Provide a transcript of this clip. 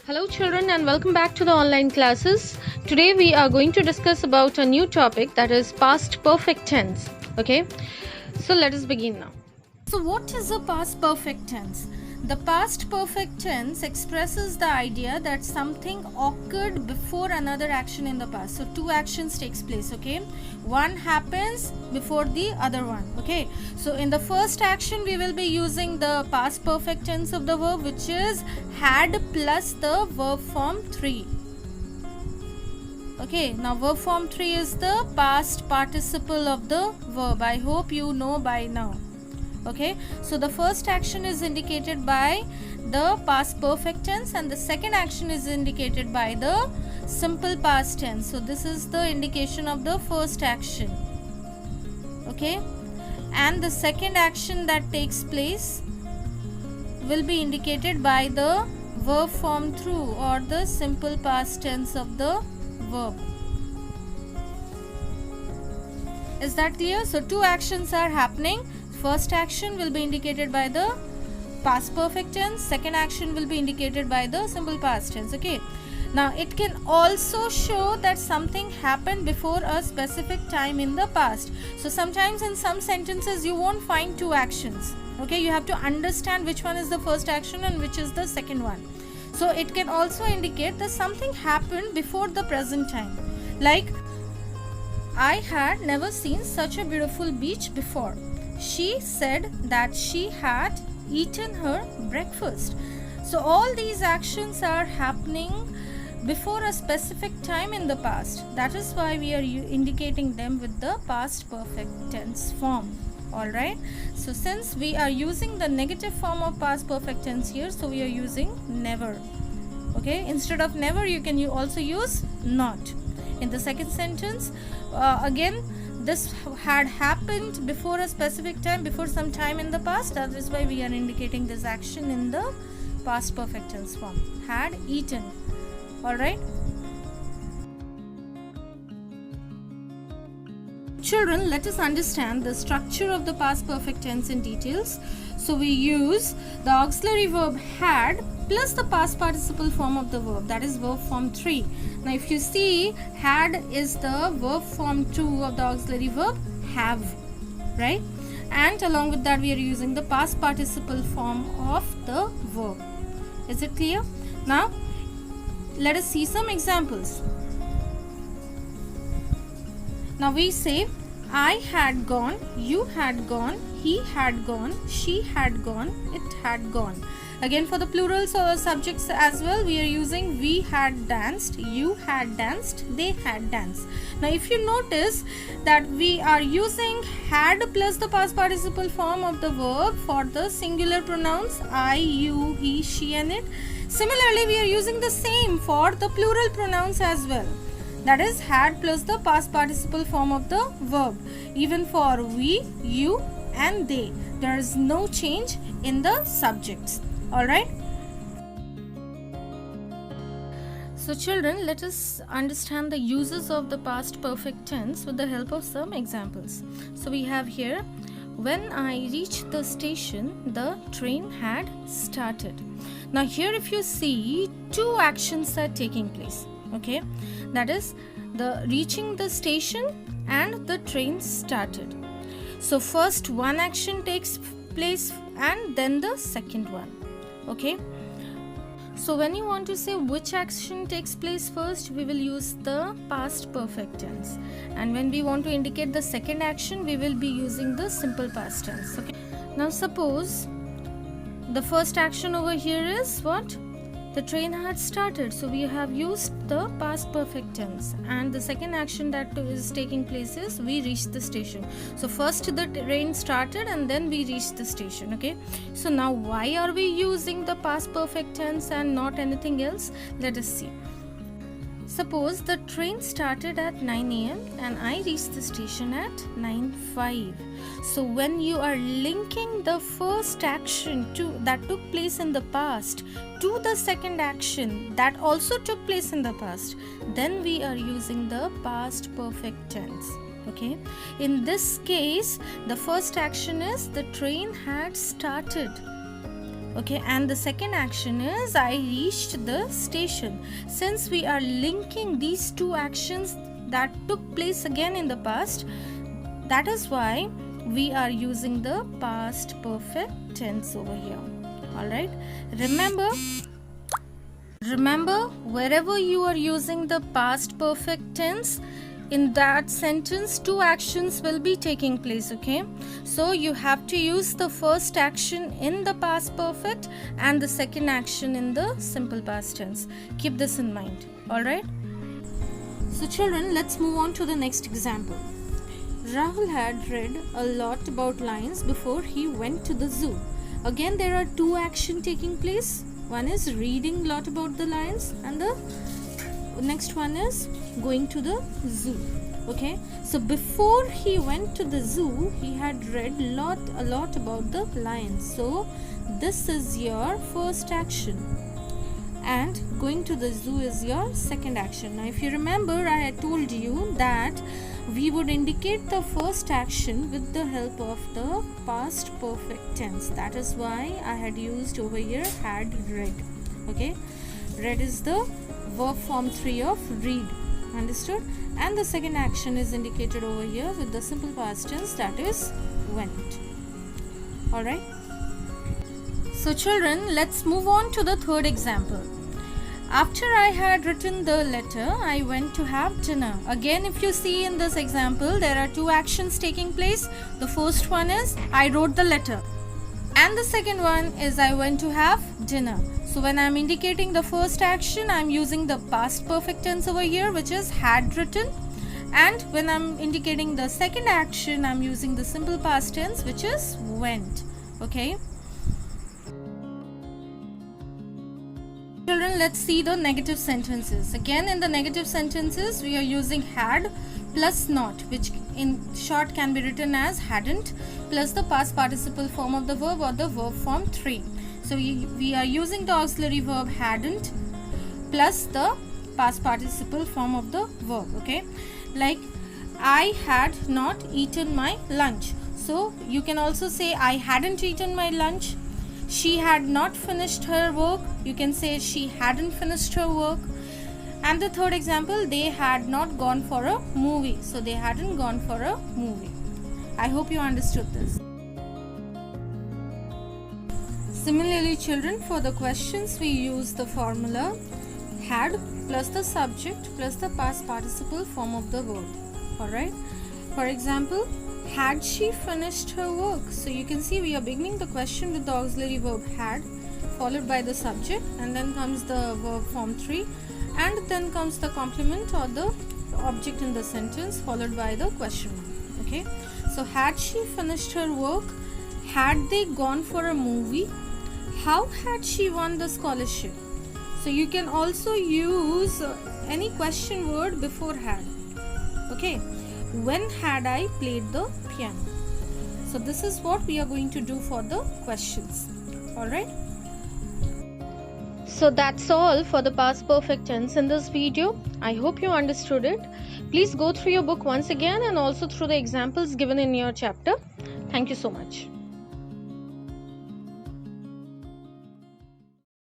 Hello children and welcome back to the online classes. Today we are going to discuss about a new topic, that is past perfect tense. Okay, so let us begin now. So what is the past perfect tense? The past perfect tense expresses the idea that something occurred before another action in the past. So two actions takes place, okay? One happens before the other one, okay? So in the first action we will be using the past perfect tense of the verb, which is had plus the verb form 3. Okay, now verb form 3 is the past participle of the verb. I hope you know by now. Okay, so the first action is indicated by the past perfect tense and the second action is indicated by the simple past tense. So this is the indication of the first action. Okay, and the second action that takes place will be indicated by the verb form through or the simple past tense of the verb. Is that clear? So two actions are happening. First action will be indicated by the past perfect tense, second action will be indicated by the simple past tense. Okay, now it can also show that something happened before a specific time in the past. So sometimes in some sentences you won't find two actions. Okay, you have to understand which one is the first action and which is the second one. So it can also indicate that something happened before the present time, like I had never seen such a beautiful beach before. She said that she had eaten her breakfast. So all these actions are happening before a specific time in the past. That is why we are indicating them with the past perfect tense form. Alright, so since we are using the negative form of past perfect tense here, so we are using never. Okay, instead of never you can also use not. In the second sentence, again this had happened before a specific time, before some time in the past. That is why we are indicating this action in the past perfect tense form. Had eaten. Alright. Children, let us understand the structure of the past perfect tense in details. So we use the auxiliary verb had plus the past participle form of the verb, that is verb form 3. Now if you see, had is the verb form 2 of the auxiliary verb have, right? And along with that we are using the past participle form of the verb. Is it clear? Now let us see some examples. Now we say I had gone, you had gone, he had gone, she had gone, it had gone. Again for the plurals or subjects as well, we are using we had danced, you had danced, they had danced. Now if you notice that we are using had plus the past participle form of the verb for the singular pronouns I, you, he, she and it. Similarly we are using the same for the plural pronouns as well. That is had plus the past participle form of the verb. Even for we, you and they, there is no change in the subjects. Alright. So children, let us understand the uses of the past perfect tense with the help of some examples. So we have here, when I reached the station, the train had started. Now here if you see, two actions are taking place. Okay, that is the reaching the station and the train started. So first one action takes place and then the second one. Okay, so when you want to say which action takes place first, we will use the past perfect tense, and when we want to indicate the second action, we will be using the simple past tense. Okay, now suppose the first action over here is what? The train had started, so we have used the past perfect tense, and the second action that is taking place is we reached the station. So first the train started and then we reached the station. Okay, so now why are we using the past perfect tense and not anything else? Let us see. Suppose the train started at 9 a.m. and I reached the station at 9:05. So when you are linking the first action that took place in the past to the second action that also took place in the past, then we are using the past perfect tense. Okay, in this case the first action is the train had started. Okay, and the second action is I reached the station. Since we are linking these two actions that took place again in the past, that is why we are using the past perfect tense over here. Alright, remember wherever you are using the past perfect tense, in that sentence two actions will be taking place. Okay, so you have to use the first action in the past perfect and the second action in the simple past tense. Keep this in mind. Alright, so children, let's move on to the next example. Rahul had read a lot about lions before he went to the zoo. Again, there are two actions taking place. One is reading a lot about the lions and the next one is going to the zoo. Okay, so before he went to the zoo, he had read a lot about the lions. So this is your first action, and going to the zoo is your second action. Now if you remember, I had told you that we would indicate the first action with the help of the past perfect tense. That is why I had used over here had read. Okay, read is the verb form 3 of read. Understood? And the second action is indicated over here with the simple past tense, that is went. Alright, so children, let's move on to the third example. After I had written the letter, I went to have dinner. Again, if you see in this example, there are two actions taking place. The first one is I wrote the letter, and the second one is I went to have dinner. So when I am indicating the first action, I am using the past perfect tense over here, which is had written, and when I am indicating the second action, I am using the simple past tense, which is went. Okay, children, let's see the negative sentences. Again, in the negative sentences, we are using had plus not, which in short can be written as hadn't, plus the past participle form of the verb or the verb form 3. So we are using the auxiliary verb hadn't plus the past participle form of the verb. Okay, like I had not eaten my lunch. So you can also say I hadn't eaten my lunch. She had not finished her work. You can say she hadn't finished her work. And the third example, they had not gone for a movie. So they hadn't gone for a movie. I hope you understood this. Similarly, children, for the questions we use the formula had plus the subject plus the past participle form of the verb. Alright. For example, had she finished her work? So you can see we are beginning the question with the auxiliary verb had, followed by the subject, and then comes the verb form 3, and then comes the complement or the object in the sentence, followed by the question mark. Okay, so had she finished her work? Had they gone for a movie? How had she won the scholarship? So you can also use any question word before had. Okay, when had I played the piano? So this is what we are going to do for the questions. Alright. So that's all for the past perfect tense in this video. I hope you understood it. Please go through your book once again and also through the examples given in your chapter. Thank you so much.